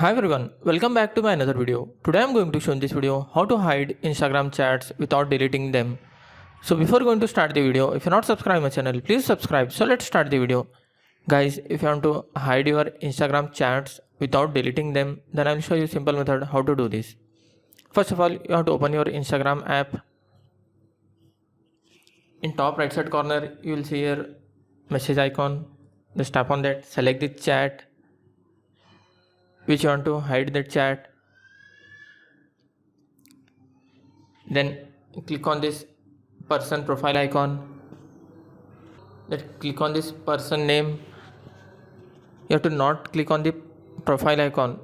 Hi everyone, welcome back to my another video. Today I'm going to show in this video how to hide Instagram chats without deleting them. So before going to start the video, if you're not subscribed my channel, please subscribe. So let's start the video. Guys, if you want to hide your Instagram chats without deleting them, then I'll show you a simple method how to do this. First of all, you have to open your Instagram app. In top right side corner, you will see your message icon. Just tap on that, select the chat which you want to hide the chat. Then click on this person profile icon. Then click on this person name. You have to not click on the profile icon.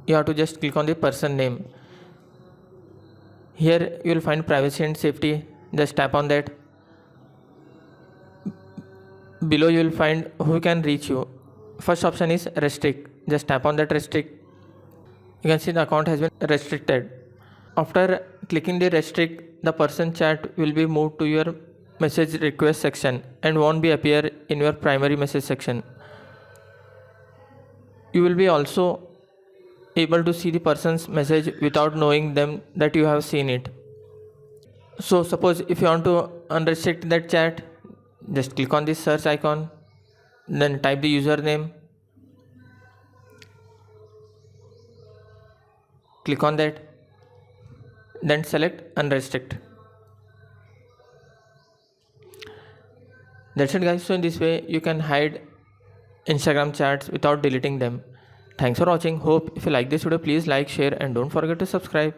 You have to just click on the person name. Here you will find privacy and safety. Just tap on that. Below you will find who can reach you. First option is restrict. Just tap on that restrict. You can see the account has been restricted. After clicking the restrict, the person chat will be moved to your message request section and won't be appear in your primary message section. You will be also able to see the person's message without knowing them that you have seen it. So suppose if you want to unrestrict that chat, just click on this search icon, then type the username, click on that, then select unrestrict. That's it guys. So in this way you can hide Instagram chats without deleting them. Thanks for watching. Hope if you like this video, please like, share and don't forget to subscribe.